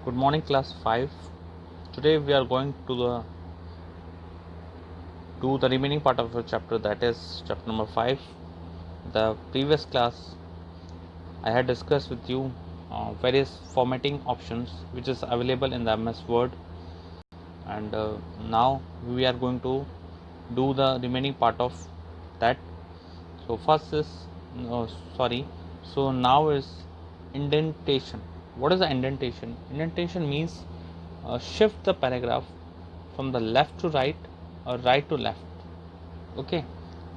Good morning, class 5. Today we are going to the remaining part of the chapter, that is chapter number 5. The previous class I had discussed with you various formatting options which is available in the MS Word, and now we are going to do the remaining part of that. So first is so now is indentation. What is the indentation? Indentation means shift the paragraph from the left to right or right to left. Okay,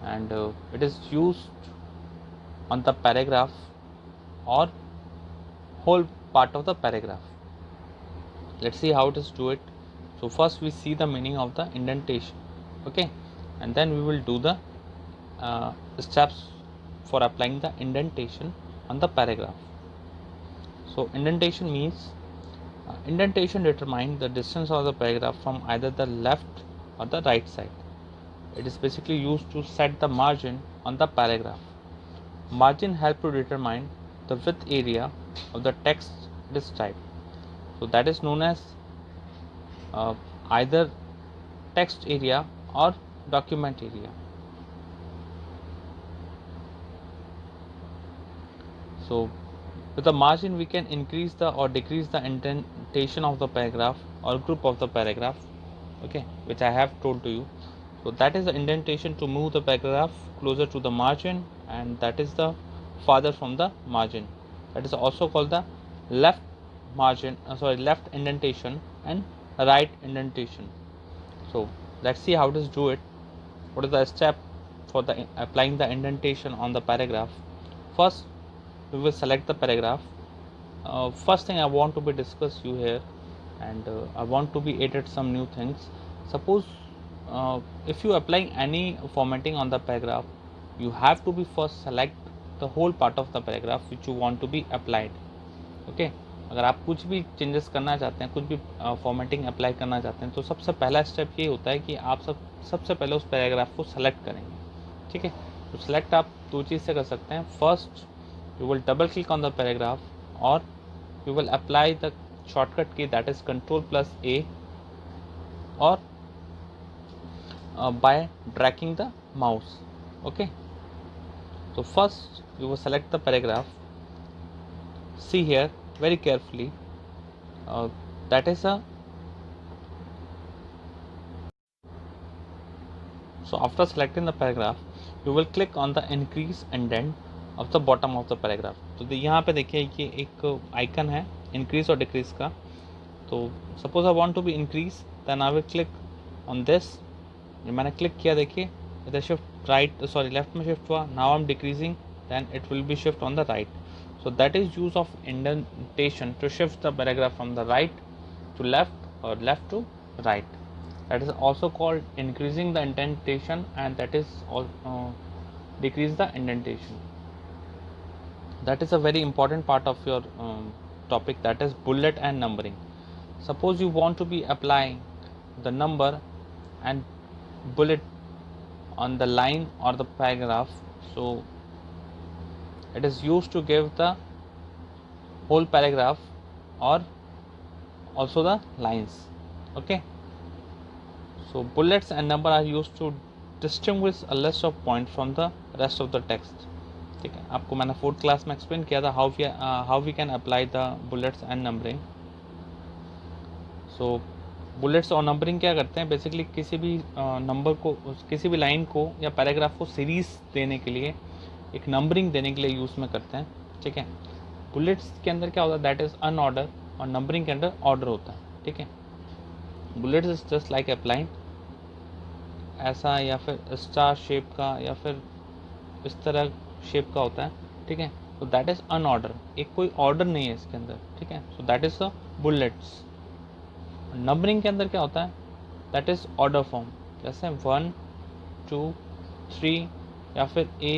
and it is used on the paragraph or whole part of the paragraph. Let's see how it is do it. So first we see the meaning of the indentation. Okay, and then we will do the steps for applying the indentation on the paragraph. So indentation means indentation determines the distance of the paragraph from either the left or the right side. It is basically used to set the margin on the paragraph. Margin help to determine the width area of the text it is typed. So that is known as either text area or document area. So with the margin we can increase the or decrease the indentation of the paragraph or group of the paragraph, okay, which I have told to you. So that is the indentation to move the paragraph closer to the margin, and that is the farther from the margin. That is also called the left margin, left indentation and right indentation. So let's see how to do it. What is the step for the applying the indentation on the paragraph? First, we will select the paragraph. First thing I want to be discuss you here, and I want to be added some new things. Suppose if you applying any formatting on the paragraph, you have to be first select the whole part of the paragraph which you want to be applied. Okay, अगर आप कुछ भी changes करना चाहते हैं, कुछ भी formatting apply करना चाहते हैं, तो सबसे पहला स्टेप ये होता है कि आप सबसे पहले उस पैराग्राफ को सेलेक्ट करेंगे. ठीक है, तो सेलेक्ट आप दो चीज़ से कर सकते हैं. First, you will double click on the paragraph, or you will apply the shortcut key, that is Ctrl plus A, or by dragging the mouse. Okay, so first you will select the paragraph. See here very carefully, that is a so after selecting the paragraph you will click on the increase indent of the bottom of the paragraph. तो यहाँ पे देखिए ये एक icon है increase और decrease का. तो suppose I want to be increase, then I will click on this. ये मैंने क्लिक किया, देखिए इधर शिफ्ट लेफ्ट में शिफ्ट हुआ. Now I am decreasing, then it will be shift on the right. So that is use of indentation to shift the paragraph from the right to left और left to right. That is also called increasing the indentation, and that is decrease the indentation. That is a very important part of your topic, that is bullet and numbering. Suppose you want to be applying the number and bullet on the line or the paragraph, so it is used to give the whole paragraph or also the lines. Okay, so bullets and number are used to distinguish a list of points from the rest of the text. ठीक है, आपको मैंने 4th class में explain किया था how we can apply the bullets and numbering. So bullets और numbering क्या करते हैं, बेसिकली किसी भी नंबर को, किसी भी लाइन को या पैराग्राफ को सीरीज देने के लिए, एक नंबरिंग देने के लिए यूज़ में करते हैं. ठीक है, बुलेट्स के अंदर क्या होता है, दैट इज़ अनऑर्डर, और नंबरिंग के अंदर ऑर्डर होता है. ठीक है, bullets is just like applying ऐसा, या फिर स्टार शेप का, या फिर इस तरह शेप का होता है. ठीक है, तो दैट इज अनऑर्डर, एक कोई ऑर्डर नहीं है इसके अंदर. ठीक है, सो that is the bullets. Numbering के अंदर क्या होता है, दैट इज ऑर्डर फॉर्म, जैसे 1 2 3, या फिर A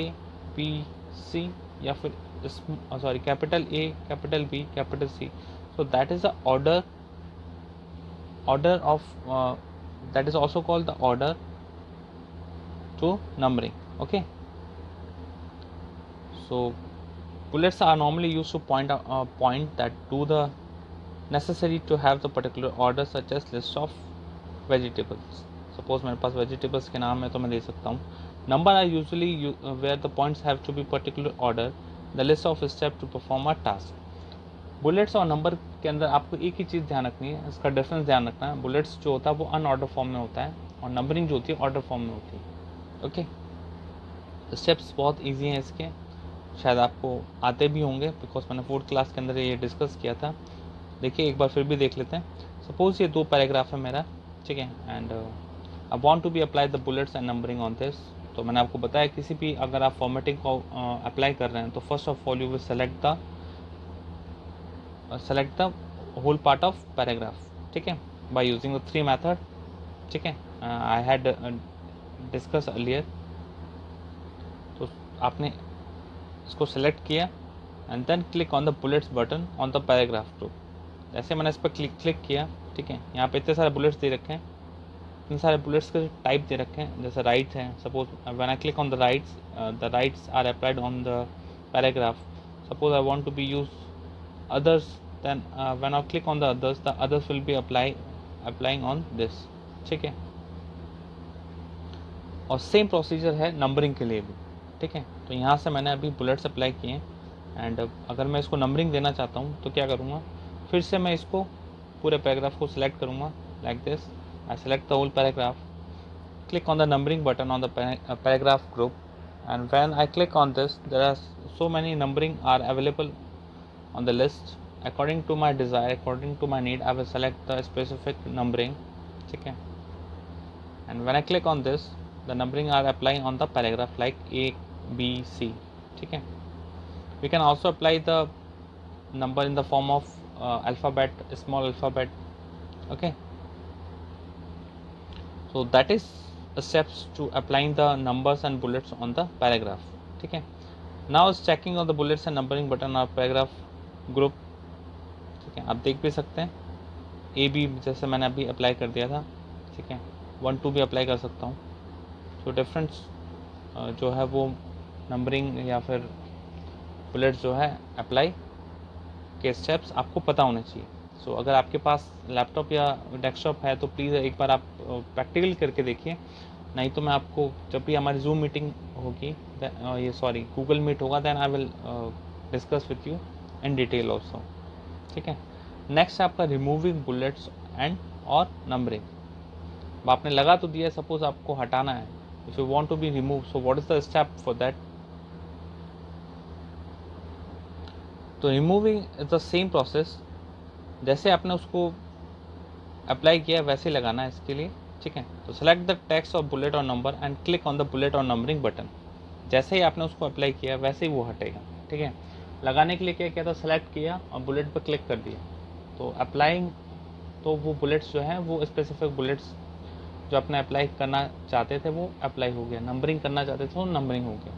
B C, या फिर capital A capital B capital C. So that is the order of that is also called the order to numbering. Okay, so bullets are normally used to point that to the necessary to have the particular order such as list of vegetables. Suppose मेरे पास vegetables के नाम है तो मैं दे सकता हूँ number are usually where the points have to be particular order, the list of step to perform a task. Bullets और number के अंदर आपको एक ही चीज़ ध्यान रखनी है, इसका डिफरेंस ध्यान रखना है. बुलेट्स जो होता है वो अनऑर्डर फॉर्म में होता है और नंबरिंग जो होती है ऑर्डर फॉर्म में होती है. ओके, स्टेप्स बहुत इजी हैं इसके, शायद आपको आते भी होंगे बिकॉज मैंने 4th क्लास के अंदर ये डिस्कस किया था. देखिए एक बार फिर भी देख लेते हैं. सपोज ये 2 पैराग्राफ है मेरा, ठीक है, and I want to be apply the bullets and numbering on this. तो मैंने आपको बताया किसी भी अगर आप फॉर्मेटिंग को अप्लाई कर रहे हैं तो first of all you will select the whole part of paragraph, ठीक है, बाय यूजिंग द 3 मेथड. ठीक है, आई हैड डिस्कस अर्लियर. तो आपने इसको सेलेक्ट किया and then click on the bullets button on the paragraph too. जैसे मैंने इस पर क्लिक किया, ठीक है, यहाँ पे इतने सारे बुलेट्स दे रखे हैं, इतने सारे बुलेट्स के टाइप दे रखे हैं. जैसे राइट्स हैं, suppose when I click on the rights are applied on the paragraph. Suppose I want to be use others, then when I click on the others will be applying on this. ठीक है, और same procedure है numbering के लिए भी. ठीक है, तो यहाँ से मैंने अभी बुलेट्स अप्लाई किए एंड अगर मैं इसको नंबरिंग देना चाहता हूँ तो क्या करूँगा, फिर से मैं इसको पूरे पैराग्राफ को सिलेक्ट करूँगा like this. I select the whole paragraph, click on the numbering button on the paragraph group and when I click on this there are so many numbering are available on the list. According to my desire, according to my need, I will select the specific numbering. ठीक है, and when I click on this, the numbering are applying on the paragraph like A, B, C. ठीक है, we can also apply the number in the form of alphabet, small alphabet. Okay, so that is the steps to applying the numbers and bullets on the paragraph. ठीक है, now is checking on the bullets and numbering button on paragraph group. ठीक है, आप देख भी सकते हैं A B जैसे मैंने अभी अप्लाई कर दिया था. ठीक है, 1 2 भी अप्लाई कर सकता हूँ. तो डिफरेंस जो है वो नंबरिंग या फिर बुलेट्स जो है अप्लाई के स्टेप्स आपको पता होने चाहिए. सो अगर आपके पास लैपटॉप या डेस्कटॉप है तो प्लीज़ एक बार आप प्रैक्टिकल करके देखिए. नहीं तो मैं आपको जब भी हमारी जूम मीटिंग होगी, गूगल मीट होगा, then I will discuss with you in detail also. ठीक है, नेक्स्ट है आपका removing bullets and or numbering. अब आपने लगा तो दिया, सपोज आपको हटाना है. If you want to be remove, so what is the step for that. तो removing is the same process, जैसे आपने उसको अप्लाई किया वैसे लगाना है इसके लिए. ठीक है, तो select the text of bullet or number and click on the bullet or numbering button. जैसे ही आपने उसको अप्लाई किया वैसे ही वो हटेगा. ठीक है, लगाने के लिए क्या किया था, सेलेक्ट किया और बुलेट पर क्लिक कर दिया. तो अप्लाइंग, तो वो बुलेट्स जो हैं वो स्पेसिफिक बुलेट्स जो आपने अप्लाई करना चाहते थे वो अप्लाई हो गया. नंबरिंग करना चाहते थे वो नंबरिंग हो गया.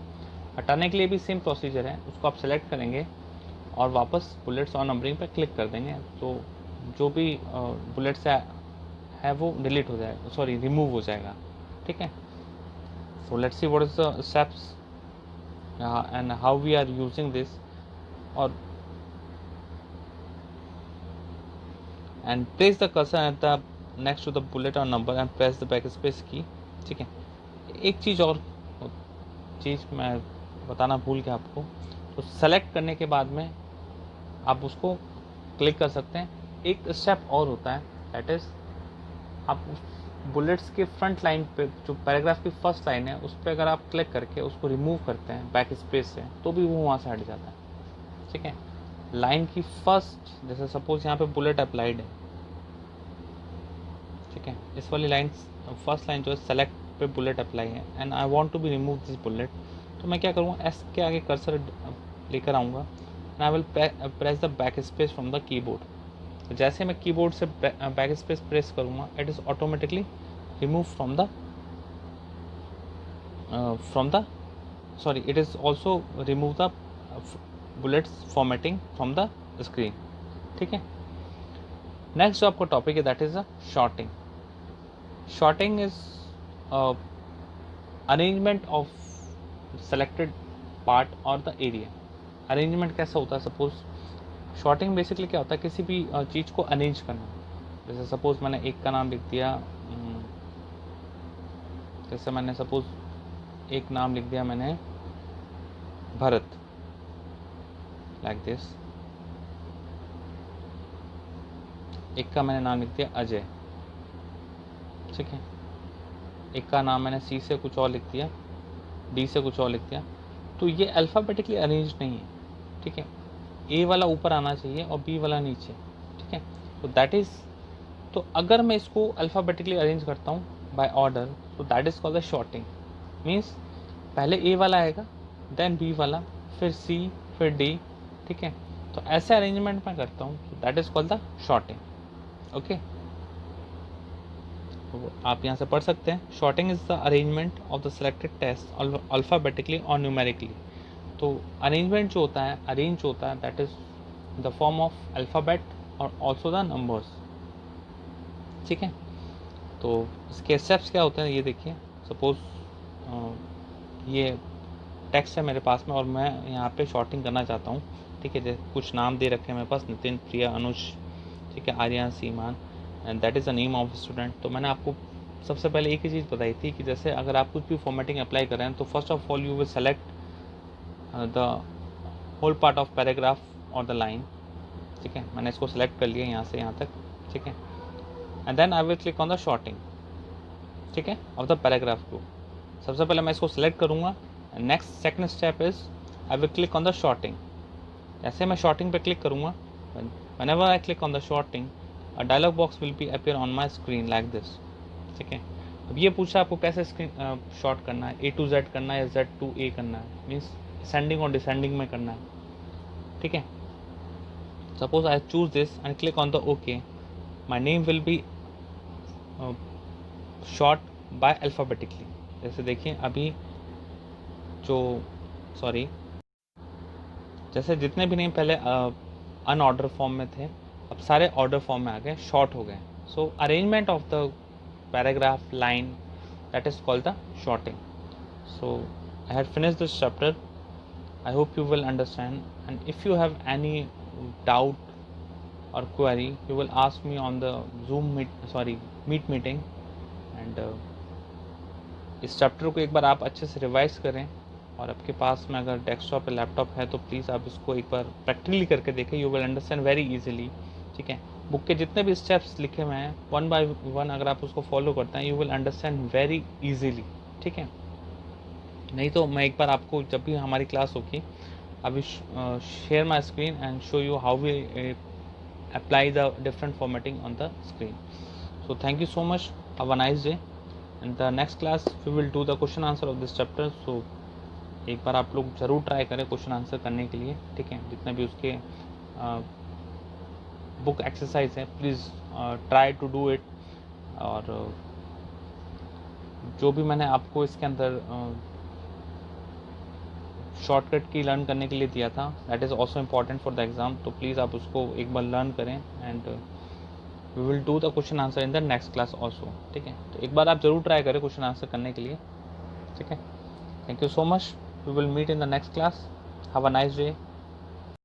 हटाने के लिए भी सेम प्रोसीजर है, उसको आप सेलेक्ट करेंगे और वापस बुलेट्स और नंबरिंग पर क्लिक कर देंगे. तो जो भी बुलेट्स है वो डिलीट हो जाएगा, सॉरी रिमूव हो जाएगा. ठीक है, so let's see what is the steps and how we are using this. और and place the cursor at the next to the bullet or number and press the back space key. ठीक है, एक चीज़ मैं बताना भूल गया आपको. तो सेलेक्ट करने के बाद में आप उसको क्लिक कर सकते हैं. एक स्टेप और होता है, दैट इज़ आप बुलेट्स के फ्रंट लाइन पे जो पैराग्राफ की फर्स्ट लाइन है उस पर अगर आप क्लिक करके उसको रिमूव करते हैं बैक स्पेस से तो भी वो वहाँ से हट जाता है. ठीक है, लाइन की फर्स्ट, जैसे सपोज यहाँ पे बुलेट अप्लाइड है. ठीक है, इस वाली लाइन फर्स्ट लाइन जो है सेलेक्ट पे बुलेट अप्लाई है and I want to be remove this bullet. तो मैं क्या करूँगा, एस के आगे कर्सर लेकर आऊँगा and I will press the back space from the keyboard. तो जैसे मैं कीबोर्ड से बैक स्पेस प्रेस करूँगा it is automatically remove from the sorry it is also remove the bullets formatting from the screen. ठीक है, next जो आपका topic है that is a sorting. Sorting is arrangement of selected part और the area. Arrangement कैसा होता है, suppose shorting basically क्या होता है, किसी भी चीज़ को अरेंज करना। जैसे सपोज मैंने एक का नाम लिख दिया, जैसे मैंने सपोज एक नाम लिख दिया मैंने भरत, लाइक दिस। एक का मैंने नाम लिख दिया अजय, ठीक है। एक का नाम मैंने सी से कुछ और लिख दिया, डी से कुछ और लिख दिया, तो ये अल्फ़ाबेटिकली अरेंज नहीं है, ठीक है। ए वाला ऊपर आना चाहिए और बी वाला नीचे, ठीक है। तो दैट इज़, तो अगर मैं इसको अल्फ़ाबेटिकली अरेंज करता हूँ बाय ऑर्डर, तो that is called the sorting. Means पहले ए वाला आएगा, देन बी वाला, फिर सी, फिर डी, ठीक है। तो ऐसे अरेंजमेंट मैं करता हूँ, तो that is called the sorting, okay. तो आप यहाँ से पढ़ सकते हैं, sorting is the arrangement of the selected text alphabetically और न्यूमेरिकली। तो अरेंजमेंट जो होता है, अरेंज होता है, that is the form of alphabet और ऑल्सो द नंबर्स, ठीक है। तो इसके स्टेप्स क्या होते हैं ये देखिए। सपोज ये टेक्स्ट है मेरे पास में और मैं यहाँ पे शॉर्टिंग करना चाहता हूँ, ठीक है। जैसे कुछ नाम दे रखे हैं मेरे पास, नितिन, प्रिया, अनुज, ठीक है, आर्यन, सीमान, and that is the name of student. तो मैंने आपको सबसे पहले एक ही चीज़ बताई थी कि जैसे अगर आप कुछ भी फॉर्मेटिंग अप्लाई कर रहे हैं, तो first of all you will select the whole part of paragraph और द लाइन, ठीक है। मैंने इसको सेलेक्ट कर लिया यहाँ से यहाँ तक, ठीक है। And then I will click on the sorting, ठीक है, ऑफ द पैराग्राफ को। सबसे पहले मैं इसको सेलेक्ट करूँगा, next second step is I will click on the sorting. जैसे मैं शॉर्टिंग पे क्लिक करूँगा, whenever I click on the sorting, a dialog box will be appear on my screen like this, ठीक है। अब ये पूछा आपको कैसे स्क्रीन शॉर्ट करना है, A to Z करना है या Z to A करना है, मीन्स असेंडिंग और डिसेंडिंग में करना है, ठीक है। Suppose I choose this and click on the okay, my name will be sort by alphabetically. जैसे देखिए अभी जो सॉरी जैसे जितने भी नेम पहले अनऑर्डर फॉर्म में थे, अब सारे ऑर्डर फॉर्म में आ गए, शॉर्ट हो गए। So arrangement of the paragraph line, that is called the sorting. So I had finished this chapter, I hope you will understand, and if you have any doubt or query you will ask me on the zoom meet meeting. And इस chapter को एक बार आप अच्छे से revise करें, और आपके पास में अगर डेस्कटॉप या लैपटॉप है तो प्लीज़ आप इसको एक बार प्रैक्टिकली करके देखें, you will understand very easily, ठीक है। बुक के जितने भी स्टेप्स लिखे हुए हैं वन बाय वन अगर आप उसको फॉलो करते हैं, you will understand very easily, ठीक है। नहीं तो मैं एक बार आपको जब भी हमारी क्लास होगी, I will share my screen and show you how we apply the different formatting on the screen. So thank you so much, have a nice day. In the next class we will do the question answer of this chapter. So एक बार आप लोग ज़रूर try करें question answer करने के लिए, ठीक है। जितने भी उसके बुक एक्सरसाइज है, please try to do it. और जो भी मैंने आपको इसके अंदर शॉर्टकट की लर्न करने के लिए दिया था, that is also important for the exam. तो प्लीज़ आप उसको एक बार लर्न करें, and we will do the question answer in the next class also, ठीक है। तो एक बार आप ज़रूर ट्राई करें क्वेश्चन आंसर करने के लिए, ठीक है। Thank you so much, we will meet in the next class, have a nice day.